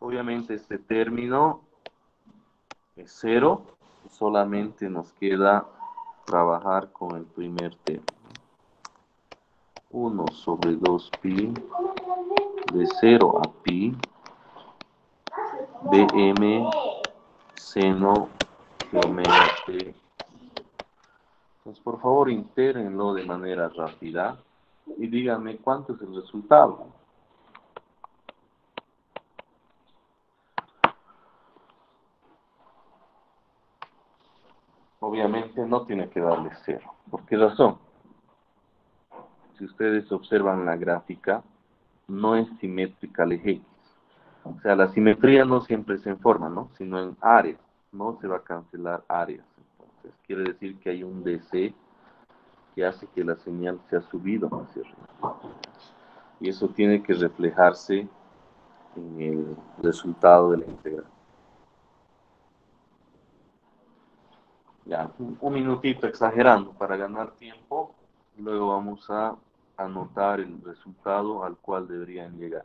Speaker 1: Obviamente este término es 0, solamente nos queda trabajar con el primer término. 1 sobre 2pi de 0 a pi dm seno de omega t. Entonces, por favor, intégrenlo de manera rápida y díganme cuánto es el resultado. Obviamente no tiene que darle 0. ¿Por qué razón? Si ustedes observan la gráfica, no es simétrica al eje X. O sea, la simetría no siempre se forma, ¿no? Sino en áreas. No se va a cancelar áreas. Entonces, quiere decir que hay un DC que hace que la señal sea subido hacia arriba. Y eso tiene que reflejarse en el resultado de la integral. Ya, un minutito exagerando para ganar tiempo. Luego vamos a anotar el resultado al cual deberían llegar.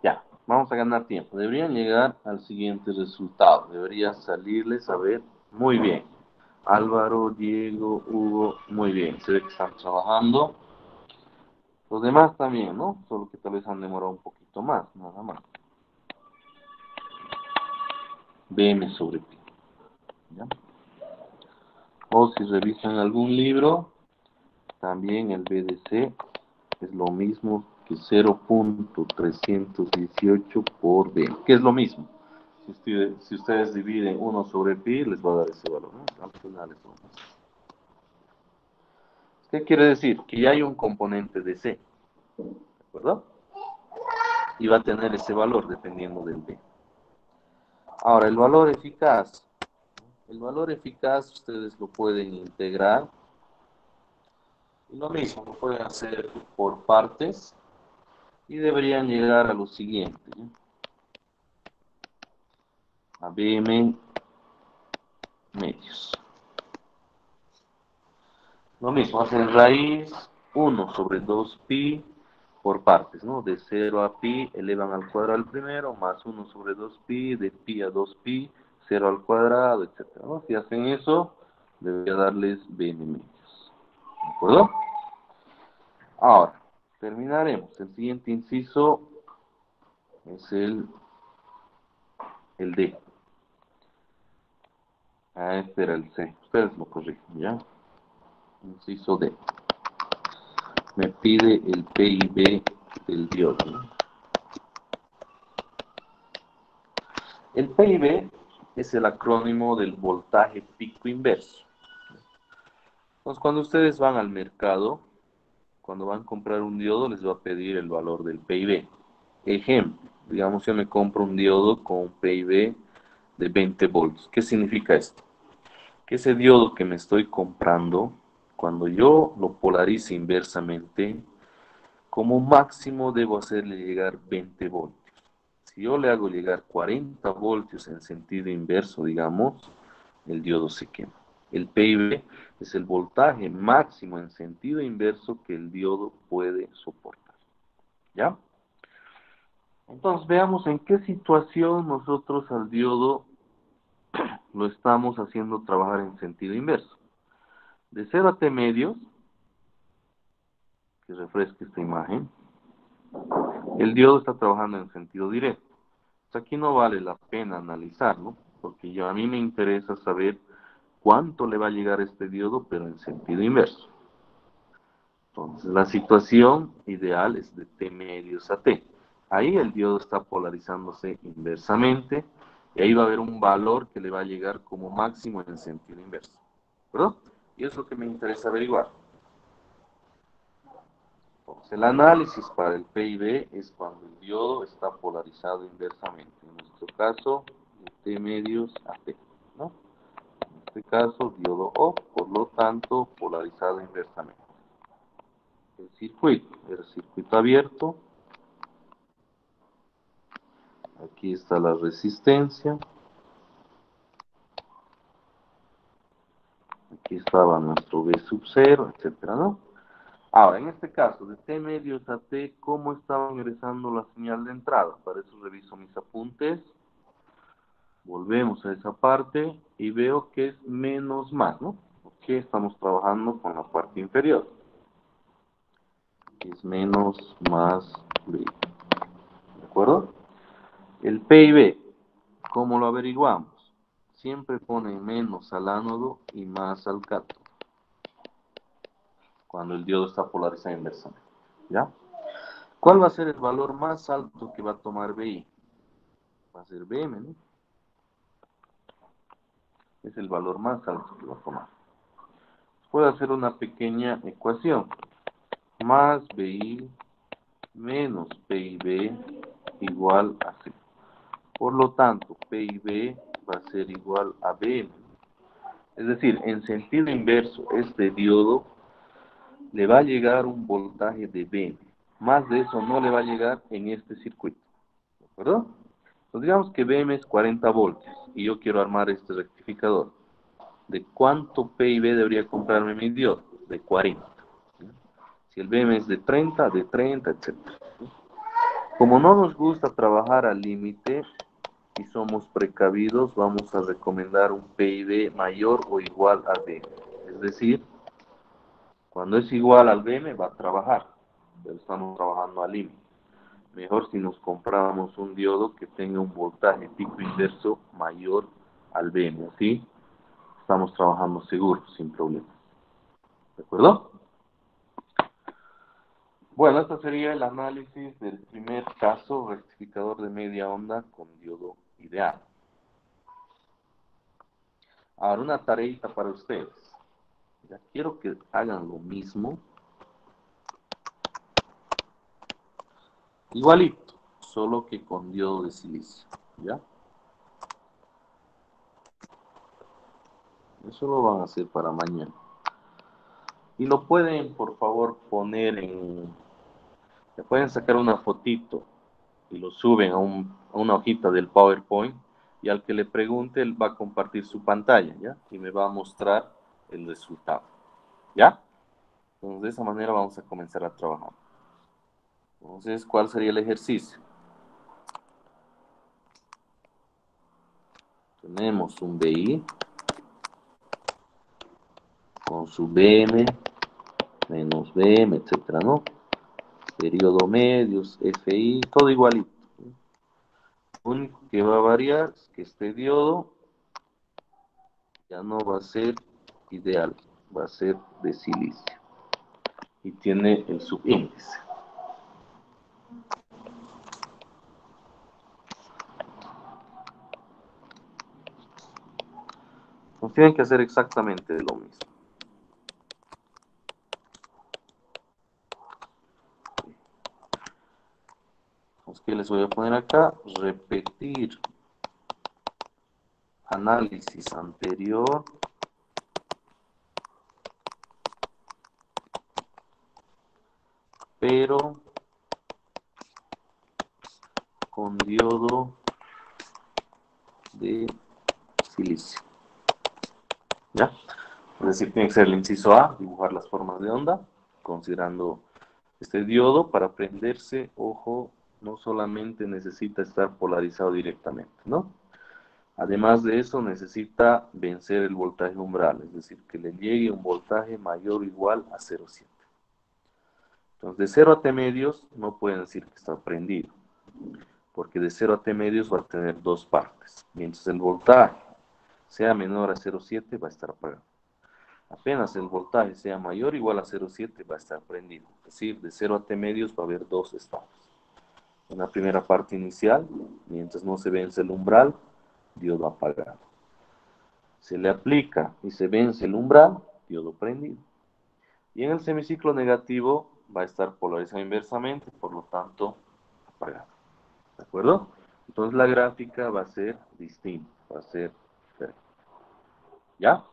Speaker 1: Ya, vamos a ganar tiempo. Deberían llegar al siguiente resultado. Debería salirles a ver muy bien. Álvaro, Diego, Hugo, muy bien. Se ve que están trabajando. Los demás también, ¿no? Solo que tal vez han demorado un poquito más, nada más. BM sobre pi. ¿Ya? O si revisan algún libro, también el BDC es lo mismo que 0.318 por B, que es lo mismo. Si ustedes dividen 1 sobre pi, les va a dar ese valor, ¿no? Al final es lo mismo. ¿Qué quiere decir? Que ya hay un componente de C, ¿de acuerdo? Y va a tener ese valor dependiendo del B. Ahora, el valor eficaz El valor eficaz ustedes lo pueden integrar. Y lo mismo, lo pueden hacer por partes. Y deberían llegar a lo siguiente, ¿ya? A BM medios. Lo mismo, hacen raíz 1/2pi por partes, ¿no? De 0 a pi elevan al cuadrado al primero, más 1/2pi, de pi a 2pi, 0 al cuadrado, etcétera, ¿no? Si hacen eso, debería darles BM medios. ¿De acuerdo? Ahora, terminaremos. El siguiente inciso es el D. Ah, este era el C. Ustedes lo corrigen, ¿ya? Inciso D. Me pide el PIB del diodo, ¿no? El PIB es el acrónimo del voltaje pico inverso. Entonces, cuando ustedes van al mercado, cuando van a comprar un diodo, les va a pedir el valor del PIB. Ejemplo, digamos, yo me compro un diodo con un PIB de 20 volts. ¿Qué significa esto? Que ese diodo que me estoy comprando, cuando yo lo polarice inversamente, como máximo debo hacerle llegar 20 voltios. Si yo le hago llegar 40 voltios en sentido inverso, digamos, el diodo se quema. El PIB es el voltaje máximo en sentido inverso que el diodo puede soportar. ¿Ya? Entonces veamos en qué situación nosotros al diodo lo estamos haciendo trabajar en sentido inverso. De 0 a T medios, que refresque esta imagen, el diodo está trabajando en sentido directo. Aquí no vale la pena analizarlo, porque a mí me interesa saber cuánto le va a llegar este diodo, pero en sentido inverso. Entonces, la situación ideal es de T medios a T. Ahí el diodo está polarizándose inversamente, y ahí va a haber un valor que le va a llegar como máximo en sentido inverso. ¿Verdad? Y es lo que me interesa averiguar. Entonces, el análisis para el PIB es cuando el diodo está polarizado inversamente. En nuestro caso, de T medios a T, ¿no? En este caso, diodo OFF, por lo tanto, polarizado inversamente. El circuito abierto. Aquí está la resistencia. Aquí estaba nuestro V sub 0, etcétera, ¿no? Ahora, en este caso, de T medios a T, ¿cómo estaba ingresando la señal de entrada? Para eso reviso mis apuntes. Volvemos a esa parte y veo que es menos más, ¿no? Porque estamos trabajando con la parte inferior. Es menos más B. ¿De acuerdo? El PIB, ¿cómo lo averiguamos? Siempre ponen menos al ánodo y más al cátodo, cuando el diodo está polarizado inversamente. ¿Ya? ¿Cuál va a ser el valor más alto que va a tomar BI? Va a ser BM, ¿no? Es el valor más alto que va a tomar. Puedo hacer una pequeña ecuación. Más BI menos PIB igual a C. Por lo tanto, PIB va a ser igual a BM. Es decir, en sentido inverso, este diodo le va a llegar un voltaje de BM. Más de eso no le va a llegar en este circuito. ¿De acuerdo? Entonces digamos que BM es 40 voltios y yo quiero armar este rectificador. ¿De cuánto PIB debería comprarme mi diodo? De 40. Si el BM es de 30, etc. Como no nos gusta trabajar al límite y somos precavidos, vamos a recomendar un PIB mayor o igual a BM. Es decir, cuando es igual al BM va a trabajar, pero estamos trabajando al límite. Mejor si nos compramos un diodo que tenga un voltaje pico inverso mayor al BM, ¿sí? Estamos trabajando seguro, sin problemas. ¿De acuerdo? Bueno, este sería el análisis del primer caso, rectificador de media onda con diodo ideal. Ahora, una tareita para ustedes. Ya quiero que hagan lo mismo, igualito, solo que con diodo de silicio, ¿ya? Eso lo van a hacer para mañana. Y lo pueden, por favor, poner en... Le pueden sacar una fotito y lo suben a una hojita del PowerPoint y al que le pregunte, él va a compartir su pantalla, ¿ya? Y me va a mostrar el resultado, ¿ya? Entonces, de esa manera vamos a comenzar a trabajar. Entonces, ¿cuál sería el ejercicio? Tenemos un BI con su BM, menos BM, etcétera, ¿no? Periodo medios, FI, todo igualito. Lo único que va a variar es que este diodo ya no va a ser ideal, va a ser de silicio y tiene el subíndice. Entonces tienen que hacer exactamente lo mismo. Entonces, ¿qué les voy a poner acá? Repetir análisis anterior pero con diodo de silicio. ¿Ya? Es decir, tiene que ser el inciso A, dibujar las formas de onda, considerando este diodo para prenderse, ojo, no solamente necesita estar polarizado directamente, ¿no? Además de eso, necesita vencer el voltaje umbral, es decir, que le llegue un voltaje mayor o igual a 0,7. Entonces, de 0 a T medios no pueden decir que está prendido, porque de 0 a T medios va a tener dos partes. Mientras el voltaje sea menor a 0,7 va a estar apagado. Apenas el voltaje sea mayor o igual a 0,7 va a estar prendido. Es decir, de 0 a T medios va a haber dos estados. En la primera parte inicial, mientras no se vence el umbral, diodo apagado. Se le aplica y se vence el umbral, diodo prendido. Y en el semiciclo negativo va a estar polarizado inversamente, por lo tanto, apagado. ¿De acuerdo? Entonces la gráfica va a ser distinta, va a ser diferente. ¿Ya?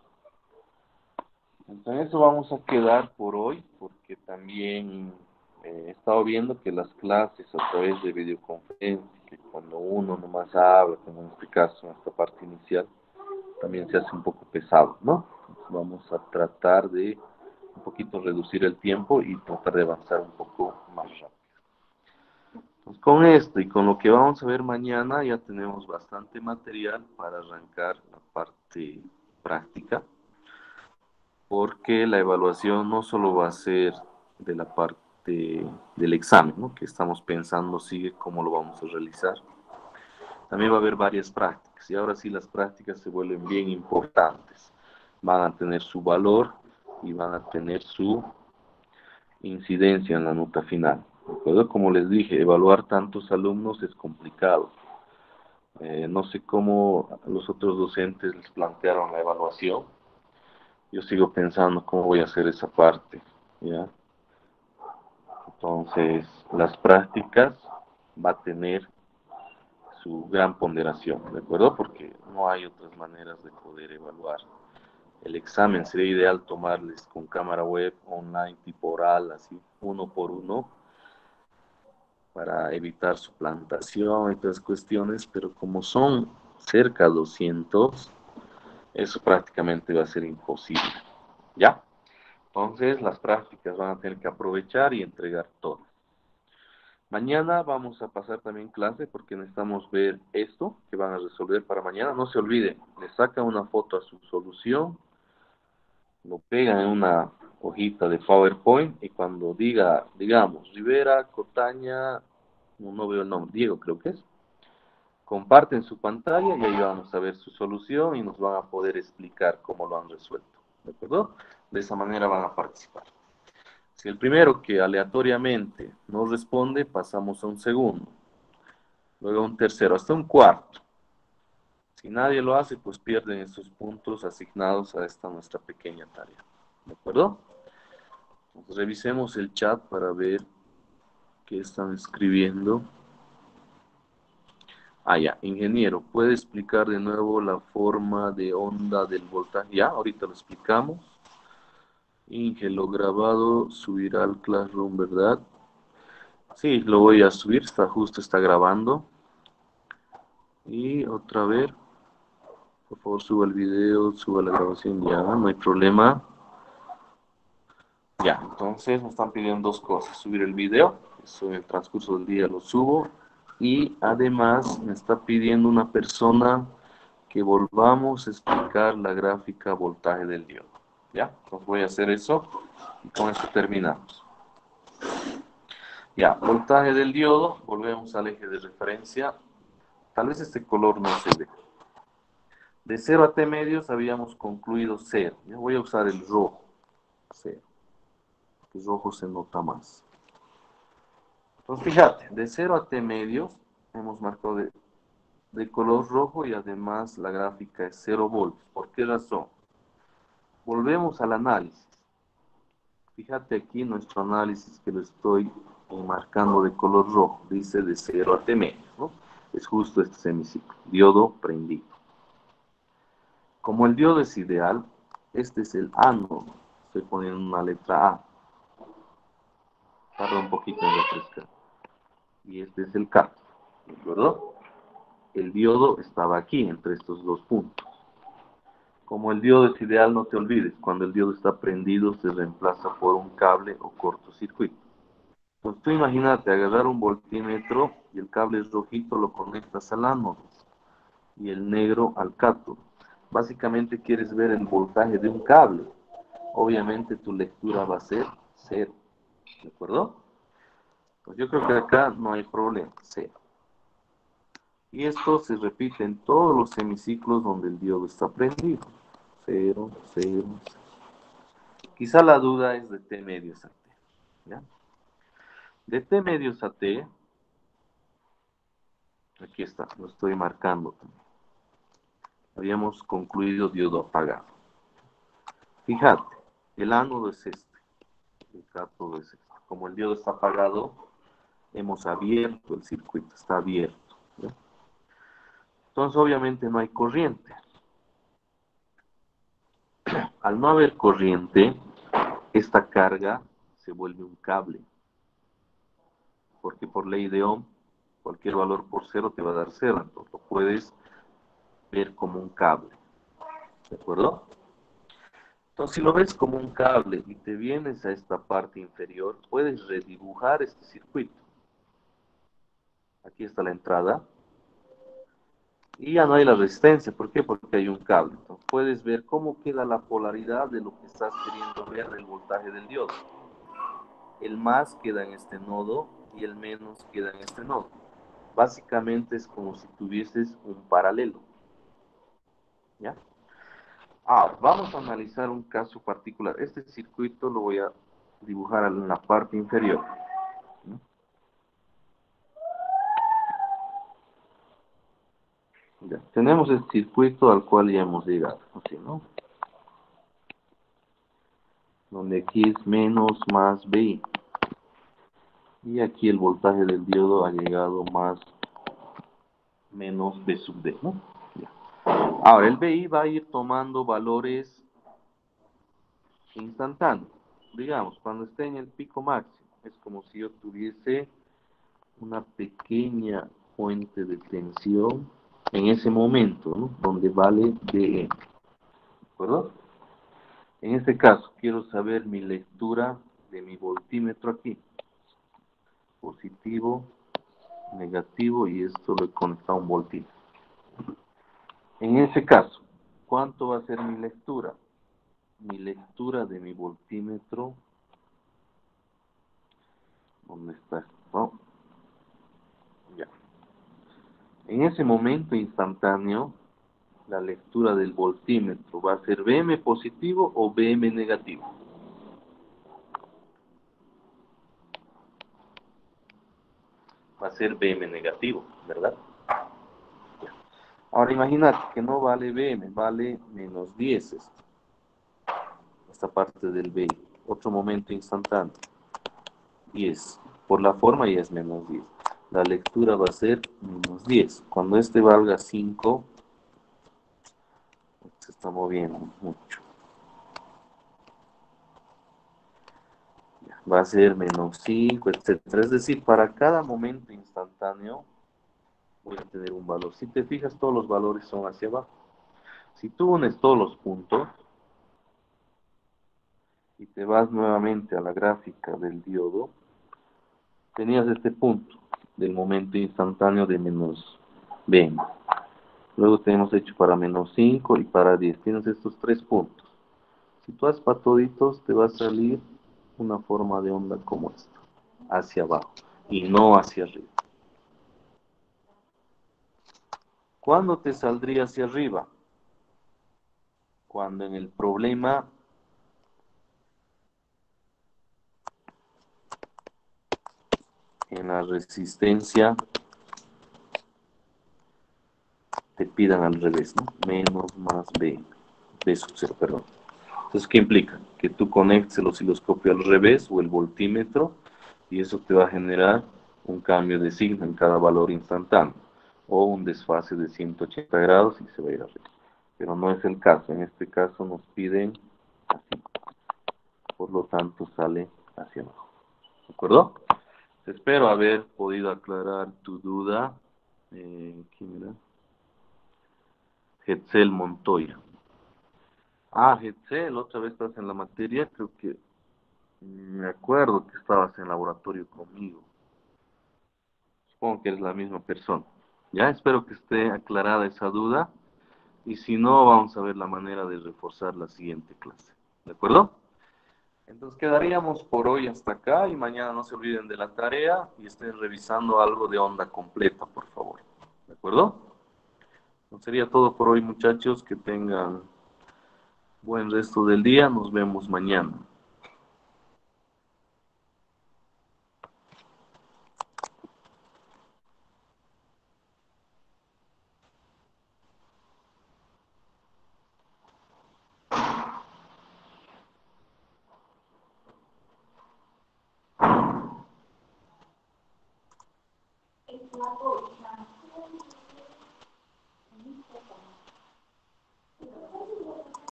Speaker 1: Entonces eso vamos a quedar por hoy, porque también he estado viendo que las clases a través de videoconferencia, que cuando uno nomás habla, como en este caso, en esta parte inicial, también se hace un poco pesado, ¿no? Entonces vamos a tratar de un poquito reducir el tiempo y tratar de avanzar un poco más rápido. Pues con esto y con lo que vamos a ver mañana ya tenemos bastante material para arrancar la parte práctica, porque la evaluación no solo va a ser de la parte del examen, ¿no? Que estamos pensando sigue cómo lo vamos a realizar. También va a haber varias prácticas y ahora sí las prácticas se vuelven bien importantes. Van a tener su valor y van a tener su incidencia en la nota final. ¿De acuerdo? Como les dije, evaluar tantos alumnos es complicado. No sé cómo los otros docentes les plantearon la evaluación. Yo sigo pensando cómo voy a hacer esa parte, ¿ya? Entonces, las prácticas va a tener su gran ponderación, ¿de acuerdo? Porque no hay otras maneras de poder evaluar. El examen sería ideal tomarles con cámara web, online, tipo oral, así, uno por uno, para evitar suplantación y todas cuestiones, pero como son cerca de 200, eso prácticamente va a ser imposible, ¿ya? Entonces las prácticas van a tener que aprovechar y entregar todo. Mañana vamos a pasar también clase porque necesitamos ver esto que van a resolver para mañana. No se olviden, le sacan una foto a su solución, lo pegan en una hojita de PowerPoint y cuando diga, digamos, Rivera, Cotaña, no veo el nombre, Diego creo que es, comparten su pantalla y ahí vamos a ver su solución y nos van a poder explicar cómo lo han resuelto. ¿De acuerdo? De esa manera van a participar. Si el primero que aleatoriamente no responde, pasamos a un segundo, luego a un tercero, hasta un cuarto. Si nadie lo hace, pues pierden esos puntos asignados a esta nuestra pequeña tarea. ¿De acuerdo? Entonces, revisemos el chat para ver qué están escribiendo. Ya, ingeniero, ¿puede explicar de nuevo la forma de onda del voltaje? Ya, ahorita lo explicamos. Inge, lo grabado subirá al Classroom, ¿verdad? Sí, lo voy a subir, justo está grabando. Y otra vez, por favor, suba el video, suba la grabación, ya, no hay problema. Ya, entonces me están pidiendo dos cosas, subir el video, eso en el transcurso del día lo subo, y además me está pidiendo una persona que volvamos a explicar la gráfica voltaje del diodo. ¿Ya? Entonces voy a hacer eso y con eso terminamos. Ya, voltaje del diodo, volvemos al eje de referencia. Tal vez este color no se ve. De 0 a T medios habíamos concluido 0. Yo voy a usar el rojo, 0. El rojo se nota más. Entonces fíjate, de 0 a T medios hemos marcado de color rojo y además la gráfica es 0 voltios. ¿Por qué razón? Volvemos al análisis. Fíjate aquí nuestro análisis que lo estoy marcando de color rojo. Dice de 0 a T medio, ¿no? Es justo este semiciclo. Diodo prendido. Como el diodo es ideal, este es el ánodo. Estoy poniendo una letra A. Tarda un poquito en refrescar. Y este es el cátodo. ¿De acuerdo? El diodo estaba aquí, entre estos dos puntos. Como el diodo es ideal, no te olvides, cuando el diodo está prendido se reemplaza por un cable o cortocircuito. Entonces tú imagínate agarrar un voltímetro y el cable rojito lo conectas al ánodo y el negro al cátodo. Básicamente quieres ver el voltaje de un cable. Obviamente tu lectura va a ser cero. ¿De acuerdo? Pues yo creo que acá no hay problema, cero. Y esto se repite en todos los semiciclos donde el diodo está prendido. Cero, cero, cero. Quizá la duda es de T medios a T. ¿Ya? De T medios a T, aquí está, lo estoy marcando también. Habíamos concluido diodo apagado. Fíjate, el ánodo es este, el cátodo es este. Como el diodo está apagado, hemos abierto el circuito, está abierto. ¿Ya? Entonces, obviamente no hay corriente. Al no haber corriente, esta carga se vuelve un cable. Porque por ley de Ohm, cualquier valor por cero te va a dar cero. Entonces lo puedes ver como un cable. ¿De acuerdo? Entonces, si lo ves como un cable y te vienes a esta parte inferior, puedes redibujar este circuito. Aquí está la entrada. Y ya no hay la resistencia. ¿Por qué? Porque hay un cable. Entonces, puedes ver cómo queda la polaridad de lo que estás queriendo ver del voltaje del diodo. El más queda en este nodo y el menos queda en este nodo. Básicamente es como si tuvieses un paralelo. ¿Ya? Ahora, vamos a analizar un caso particular. Este circuito lo voy a dibujar en la parte inferior. Ya, tenemos el circuito al cual ya hemos llegado, así, ¿no? Donde aquí es menos más B. Y aquí el voltaje del diodo ha llegado más menos B sub D, ¿no? Ya. Ahora, el BI va a ir tomando valores instantáneos. Digamos, cuando esté en el pico máximo, es como si yo tuviese una pequeña fuente de tensión en ese momento, ¿no? Donde vale DM. ¿De acuerdo? En este caso, quiero saber mi lectura de mi voltímetro aquí. Positivo, negativo, y esto lo he conectado a un voltímetro. En ese caso, ¿cuánto va a ser mi lectura? Mi lectura de mi voltímetro. ¿Dónde está? Oh, ya. En ese momento instantáneo, la lectura del voltímetro va a ser BM positivo o BM negativo. Va a ser BM negativo, ¿verdad? Ahora imagínate que no vale BM, vale menos 10 esto. Esta parte del BI. Otro momento instantáneo. 10. Por la forma ya es menos 10. la lectura va a ser -10. Cuando este valga 5, se está moviendo mucho. Va a ser -5, etcétera. Es decir, para cada momento instantáneo voy a tener un valor. Si te fijas, todos los valores son hacia abajo. Si tú unes todos los puntos y te vas nuevamente a la gráfica del diodo, tenías este punto del momento instantáneo de -20. Luego tenemos hecho para -5 y para 10. Tienes estos tres puntos. Si tú haces para toditos, te va a salir una forma de onda como esta, hacia abajo y no hacia arriba. ¿Cuándo te saldría hacia arriba? Cuando en el problema en la resistencia te pidan al revés, ¿no? Menos más B, B sub 0, perdón. Entonces, ¿qué implica? Que tú conectes el osciloscopio al revés o el voltímetro y eso te va a generar un cambio de signo en cada valor instantáneo o un desfase de 180 grados y se va a ir arriba. Pero no es el caso. En este caso nos piden así. Por lo tanto, sale hacia abajo. ¿De acuerdo? Espero haber podido aclarar tu duda. ¿Quién era? Hetzel Montoya. Ah, Hetzel, otra vez estás en la materia. Creo que me acuerdo que estabas en laboratorio conmigo. Supongo que eres la misma persona. Ya, espero que esté aclarada esa duda. Y si no, vamos a ver la manera de reforzar la siguiente clase. ¿De acuerdo? Entonces quedaríamos por hoy hasta acá y mañana no se olviden de la tarea y estén revisando algo de onda completa, por favor. ¿De acuerdo? Eso sería todo por hoy, muchachos. Que tengan buen resto del día. Nos vemos mañana.